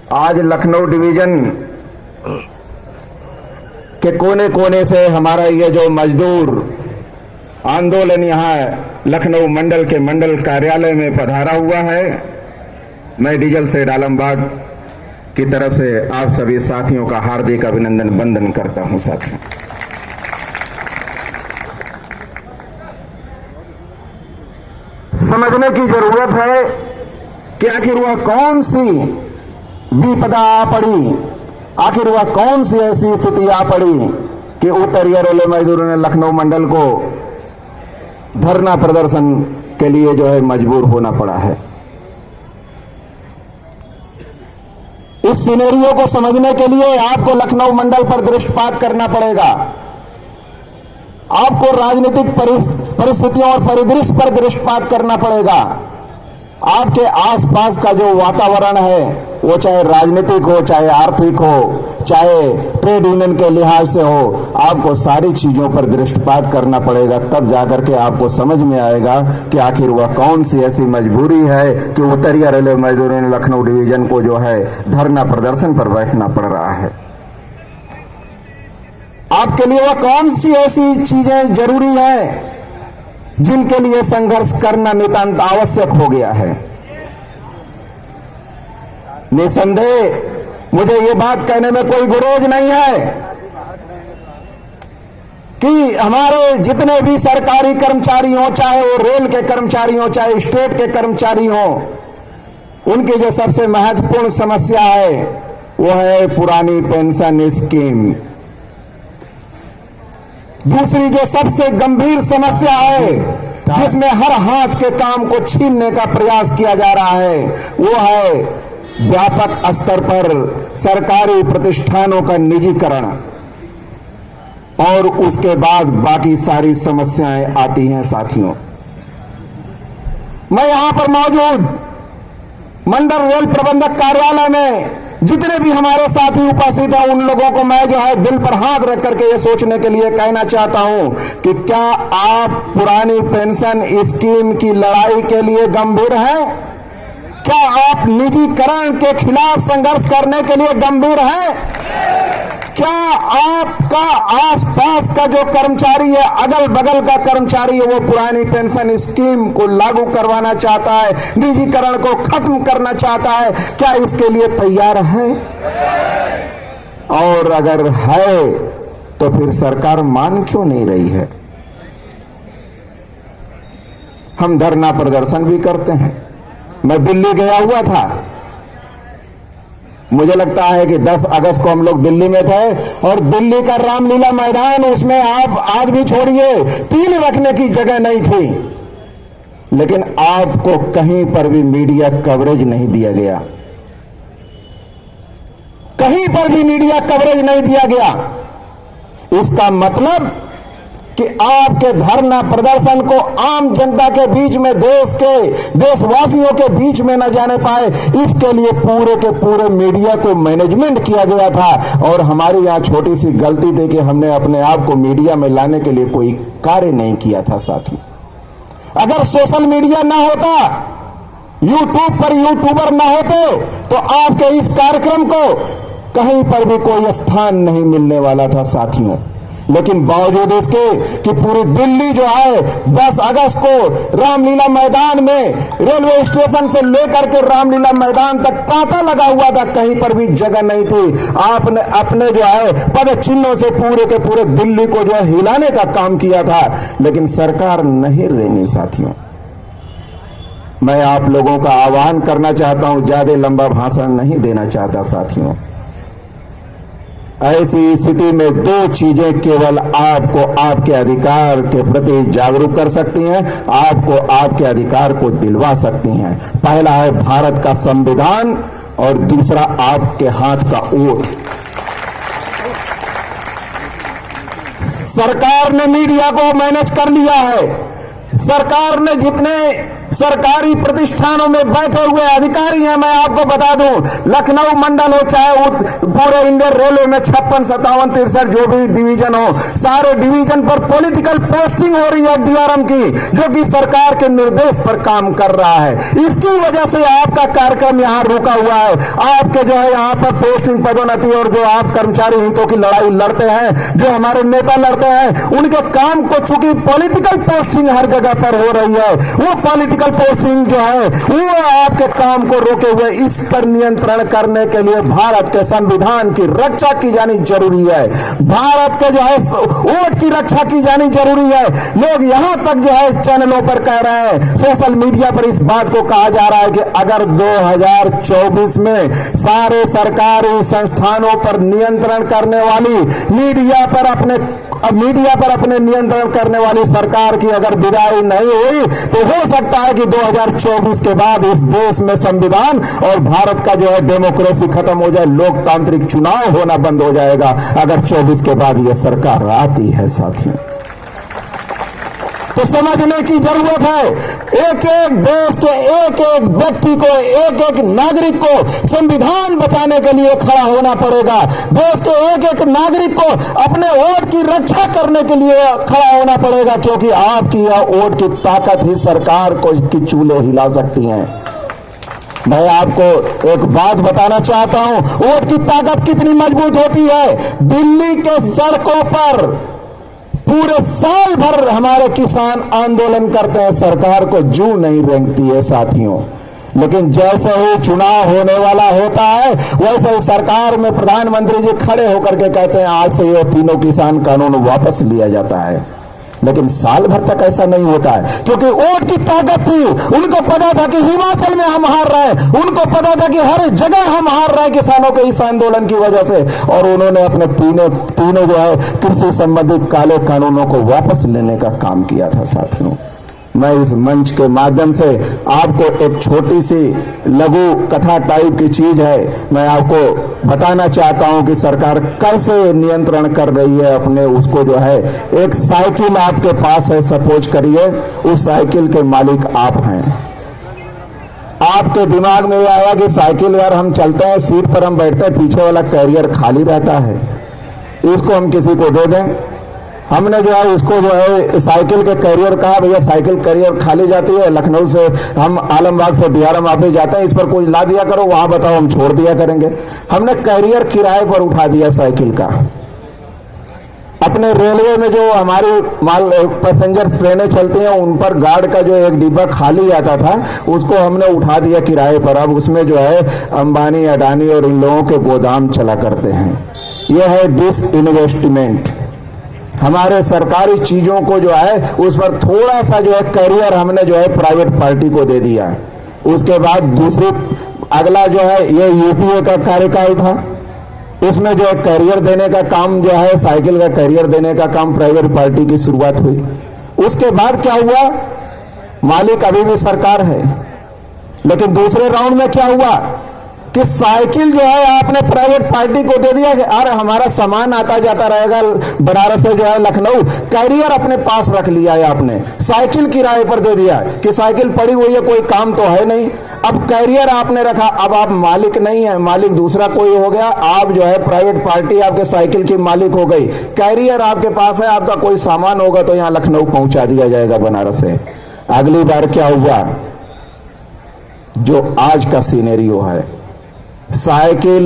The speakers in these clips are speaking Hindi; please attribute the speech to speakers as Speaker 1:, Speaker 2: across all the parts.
Speaker 1: आज लखनऊ डिवीजन के कोने कोने से हमारा ये जो मजदूर आंदोलन यहाँ लखनऊ मंडल के मंडल कार्यालय में पधारा हुआ है, मैं डीजल सेठ आलमबाग की तरफ से आप सभी साथियों का हार्दिक अभिनंदन वंदन करता हूं। साथियों, समझने की जरूरत है कि आखिर वह कौन सी विपदा आ पड़ी, आखिर वह कौन सी ऐसी स्थिति आ पड़ी कि उत्तरीय रेलवे मजदूरों ने लखनऊ मंडल को धरना प्रदर्शन के लिए जो है मजबूर होना पड़ा है। इस सिनेरियो को समझने के लिए आपको लखनऊ मंडल पर दृष्टिपात करना पड़ेगा। आपको राजनीतिक परिस्थितियों और परिदृश्य पर दृष्टिपात करना पड़ेगा। आपके आसपास का जो वातावरण है, वो चाहे राजनीतिक हो, चाहे आर्थिक हो, चाहे ट्रेड यूनियन के लिहाज से हो, आपको सारी चीजों पर दृष्टिपात करना पड़ेगा। तब जाकर के आपको समझ में आएगा कि आखिर वह कौन सी ऐसी मजबूरी है कि उत्तरीय रेलवे मजदूरों ने लखनऊ डिवीजन को जो है धरना प्रदर्शन पर बैठना पड़ रहा है। आपके लिए वह कौन सी ऐसी चीजें जरूरी है जिनके लिए संघर्ष करना नितांत आवश्यक हो गया है। निसंदेह मुझे ये बात कहने में कोई गुरेज नहीं है कि हमारे जितने भी सरकारी कर्मचारी हों, चाहे वो रेल के कर्मचारी हों, चाहे स्टेट के कर्मचारी हों, उनकी जो सबसे महत्वपूर्ण समस्या है वो है पुरानी पेंशन स्कीम। दूसरी जो सबसे गंभीर समस्या है, जिसमें हर हाथ के काम को छीनने का प्रयास किया जा रहा है, वो है व्यापक स्तर पर सरकारी प्रतिष्ठानों का निजीकरण। और उसके बाद बाकी सारी समस्याएं आती हैं। साथियों, मैं यहां पर मौजूद मंडल रेल प्रबंधक कार्यालय में जितने भी हमारे साथी उपस्थित हैं, उन लोगों को मैं जो है दिल पर हाथ रख करके ये सोचने के लिए कहना चाहता हूं कि क्या आप पुरानी पेंशन स्कीम की लड़ाई के लिए गंभीर हैं? क्या आप निजीकरण के खिलाफ संघर्ष करने के लिए गंभीर हैं? क्या आपका आसपास का जो कर्मचारी है, अगल बगल का कर्मचारी है, वो पुरानी पेंशन स्कीम को लागू करवाना चाहता है, निजीकरण को खत्म करना चाहता है? क्या इसके लिए तैयार है? और अगर है तो फिर सरकार मान क्यों नहीं रही है? हम धरना प्रदर्शन भी करते हैं। मैं दिल्ली गया हुआ था, मुझे लगता है कि 10 अगस्त को हम लोग दिल्ली में थे, और दिल्ली का रामलीला मैदान, उसमें आप आज भी छोड़िए, तीन रखने की जगह नहीं थी। लेकिन आपको कहीं पर भी मीडिया कवरेज नहीं दिया गया, कहीं पर भी मीडिया कवरेज नहीं दिया गया। इसका मतलब कि आपके धरना प्रदर्शन को आम जनता के बीच में, देशवासियों के बीच में न जाने पाए, इसके लिए पूरे के पूरे मीडिया को मैनेजमेंट किया गया था। और हमारी यहाँ छोटी सी गलती थी कि हमने अपने आप को मीडिया में लाने के लिए कोई कार्य नहीं किया था। साथियों, अगर सोशल मीडिया ना होता, यूट्यूब पर यूट्यूबर ना होते, तो आपके इस कार्यक्रम को कहीं पर भी कोई स्थान नहीं मिलने वाला था। साथियों, लेकिन बावजूद इसके कि पूरी दिल्ली जो है 10 अगस्त को रामलीला मैदान में, रेलवे स्टेशन से लेकर के रामलीला मैदान तक तांता लगा हुआ था, कहीं पर भी जगह नहीं थी। आपने अपने जो है पद चिन्हों से पूरे के पूरे दिल्ली को जो है हिलाने का काम किया था, लेकिन सरकार नहीं रहनी। साथियों, मैं आप लोगों का आह्वान करना चाहता हूं, ज्यादा लंबा भाषण नहीं देना चाहता। साथियों, ऐसी स्थिति में दो चीजें केवल आपको आपके अधिकार के प्रति जागरूक कर सकती हैं, आपको आपके अधिकार को दिलवा सकती हैं। पहला है भारत का संविधान, और दूसरा आपके हाथ का वोट। सरकार ने मीडिया को मैनेज कर लिया है। सरकार ने जितने सरकारी प्रतिष्ठानों में बैठे हुए अधिकारी हैं। मैं आपको बता दूं, लखनऊ मंडल हो चाहे पूरे इंडियन रेलवे में 56, 57, 63 जो भी डिवीजन हो, सारे डिवीजन पर पॉलिटिकल पोस्टिंग हो रही है डीआरएम की, जो कि सरकार के निर्देश पर काम कर रहा है। इसकी वजह से आपका कार्यक्रम यहां रुका हुआ है। आपके जो है यहां पर पोस्टिंग, पदोन्नति और जो आप कर्मचारी हितों की लड़ाई लड़ते हैं, जो हमारे नेता लड़ते हैं, उनके काम को चूंकि पॉलिटिकल पोस्टिंग हर जगह पर हो रही है, वो पॉलिटिकल पोस्टिंग जो है वो आपके काम को रोके हुए, इस पर नियंत्रण करने के लिए भारत के संविधान की रक्षा की जानी जरूरी है। भारत के जो है वोट की रक्षा की जानी जरूरी है। लोग यहां तक जो है चैनलों पर कह रहे हैं, सोशल मीडिया पर इस बात को कहा जा रहा है कि अगर 2024 में सारे सरकारी संस्थानों पर नियंत्रण करने वाली, मीडिया पर अपने नियंत्रण करने वाली सरकार की अगर विदाई नहीं हुई, तो हो सकता है कि 2024 के बाद इस देश में संविधान और भारत का जो है डेमोक्रेसी खत्म हो जाए, लोकतांत्रिक चुनाव होना बंद हो जाएगा, अगर 24 के बाद यह सरकार आती है। साथियों, तो समझने की जरूरत है, एक एक देश के एक एक व्यक्ति को, एक एक नागरिक को संविधान बचाने के लिए खड़ा होना पड़ेगा। देश के एक एक नागरिक को अपने वोट की रक्षा करने के लिए खड़ा होना पड़ेगा, क्योंकि आपकी यह वोट की ताकत ही सरकार को की चूल्हे हिला सकती है। मैं आपको एक बात बताना चाहता हूं, वोट की ताकत कितनी मजबूत होती है। दिल्ली के सड़कों पर पूरे साल भर हमारे किसान आंदोलन करते हैं, सरकार को जू नहीं रेंगती है साथियों। लेकिन जैसे ही चुनाव होने वाला होता है, वैसे ही सरकार में प्रधानमंत्री जी खड़े होकर के कहते हैं आज से ये तीनों किसान कानून वापस लिया जाता है। लेकिन साल भर तक ऐसा नहीं होता है, क्योंकि वोट की ताकत थी। उनको पता था कि हिमाचल में हम हार रहे हैं, उनको पता था कि हर जगह हम हार रहे हैं किसानों के इस आंदोलन की वजह से, और उन्होंने अपने तीनों जो है कृषि संबंधित काले कानूनों को वापस लेने का काम किया था। साथियों, मैं इस मंच के माध्यम से आपको एक छोटी सी लघु कथा टाइप की चीज है, मैं आपको बताना चाहता हूं कि सरकार कैसे नियंत्रण कर रही है अपने उसको। जो है एक साइकिल आपके पास है, सपोज करिए उस साइकिल के मालिक आप हैं। आपके दिमाग में यह आया कि साइकिल यार हम चलते हैं, सीट पर हम बैठते हैं, पीछे वाला कैरियर खाली रहता है, इसको हम किसी को दे दें। हमने जो है इसको जो है साइकिल के कैरियर कहा, भैया साइकिल कैरियर खाली जाती है, लखनऊ से हम आलमबाग से डीआरएम ऑफिस जाते हैं, इस पर कुछ ला दिया करो, वहां बताओ हम छोड़ दिया करेंगे। हमने कैरियर किराए पर उठा दिया साइकिल का। अपने रेलवे में जो हमारी माल पैसेंजर ट्रेनें चलती हैं, उन पर गार्ड का जो एक डिब्बा खाली आता था, उसको हमने उठा दिया किराए पर। अब उसमें जो है अंबानी, अडानी और इन लोगों के गोदाम चला करते हैं। यह है डिसइन्वेस्टमेंट। हमारे सरकारी चीजों को जो है उस पर थोड़ा सा जो है कैरियर हमने जो है प्राइवेट पार्टी को दे दिया। उसके बाद दूसरी अगला जो है ये यूपीए का कार्यकाल था, इसमें जो है कैरियर देने का काम जो है, साइकिल का कैरियर देने का काम प्राइवेट पार्टी की शुरुआत हुई। उसके बाद क्या हुआ, मालिक अभी भी सरकार है, लेकिन दूसरे राउंड में क्या हुआ कि साइकिल जो है आपने प्राइवेट पार्टी को दे दिया कि अरे हमारा सामान आता जाता रहेगा बनारस से जो है लखनऊ, कैरियर अपने पास रख लिया है आपने, साइकिल किराए पर दे दिया कि साइकिल पड़ी हुई है, कोई काम तो है नहीं। अब कैरियर आपने रखा, अब आप मालिक नहीं है, मालिक दूसरा कोई हो गया, आप जो है प्राइवेट पार्टी आपके साइकिल की मालिक हो गई। कैरियर आपके पास है, आपका कोई सामान होगा तो यहां लखनऊ पहुंचा दिया जाएगा बनारस से। अगली बार क्या हुआ, जो आज का सिनेरियो है, साइकिल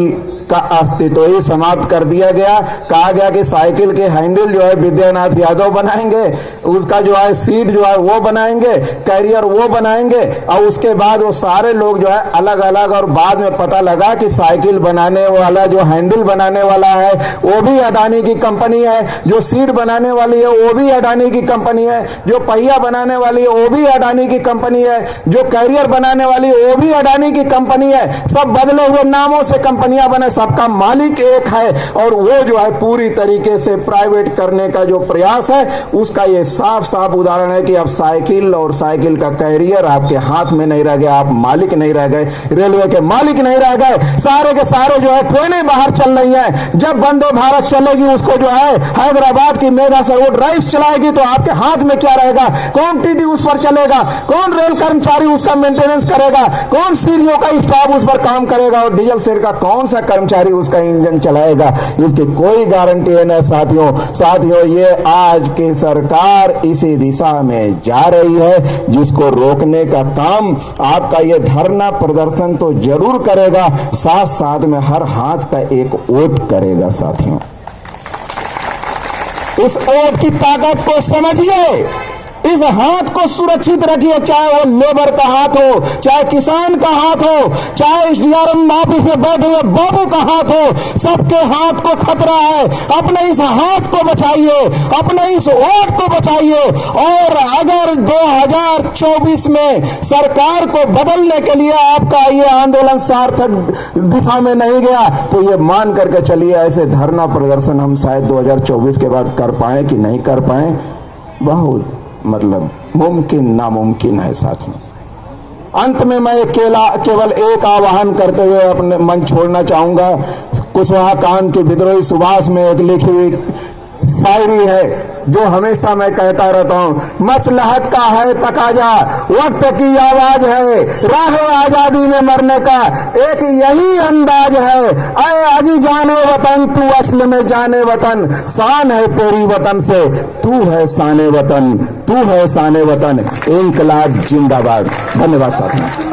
Speaker 1: का अस्तित्व ही समाप्त कर दिया गया। कहा गया कि साइकिल के हैंडल जो है विद्यानाथ यादव बनाएंगे, उसका जो है सीट जो है वो बनाएंगे, कैरियर वो बनाएंगे, और उसके बाद वो सारे लोग जो है अलग अलग। और बाद में पता लगा कि साइकिल बनाने वाला, जो हैंडल बनाने वाला है वो भी अडानी की कंपनी है, जो सीट बनाने वाली है वो भी अडानी की कंपनी है, जो पहिया बनाने वाली है वो भी अडानी की कंपनी है, जो कैरियर बनाने वाली है वो भी अडानी की कंपनी है। सब बदले हुए नामों से कंपनियां बने, सबका मालिक एक है, और वो जो है पूरी तरीके से प्राइवेट करने का जो प्रयास है उसका ये साफ साफ उदाहरण है कि अब साइकिल और साइकिल का कैरियर आपके हाथ में नहीं रह गया, आप मालिक नहीं रह गए, रेलवे के मालिक नहीं रह गए, सारे के सारे जो है ट्रेनें बाहर चल रही हैं। जब वंदे भारत चलेगी उसको जो है हैदराबाद की मेगा से वो ड्राइव्स चलाएगी तो आपके हाथ में क्या रहेगा? कौन टीटी उस पर चलेगा? कौन रेल कर्मचारी उसका मेंटेनेंस करेगा? कौन सीढ़ियों का स्टाफ उस पर काम करेगा? और डीजल शेड का कौन सा कर्मचारी उसका इंजन चलाएगा? इसकी कोई गारंटी है ना साथियों। साथियों, ये आज की सरकार इसी दिशा में जा रही है, जिसको रोकने का काम आपका ये धरना प्रदर्शन तो जरूर करेगा, साथ साथ में हर हाथ का एक वोट करेगा। साथियों, इस वोट की ताकत को समझिए, इस हाथ को सुरक्षित रखिए, चाहे वो लेबर का हाथ हो, चाहे किसान का हाथ हो, चाहे डीआरएम ऑफिस में बैठे हुए बाबू का हाथ हो, सबके हाथ को खतरा है। अपने इस हाथ को बचाइए, अपने इस वोट को बचाइए। और अगर 2024 में सरकार को बदलने के लिए आपका ये आंदोलन सार्थक दिशा में नहीं गया तो ये मान करके चलिए, ऐसे धरना प्रदर्शन हम शायद 2024 के बाद कर पाए कि नहीं कर पाए, बहुत मुमकिन नामुमकिन है। साथियों, अंत में मैं केवल एक आह्वान करते हुए अपने मंच छोड़ना चाहूंगा। कुशवाहा कांड के विद्रोही सुभाष में एक लिखी हुई शायरी है जो हमेशा मैं कहता रहता हूं, मसलहत का है तकाजा, वक्त की आवाज है, राह आजादी में मरने का एक यही अंदाज है। ऐ अजी जाने वतन, तू असल में जाने वतन, शान है तेरी वतन से, तू है शान वतन, तू है शान वतन। इंकलाब जिंदाबाद। धन्यवाद साथियों।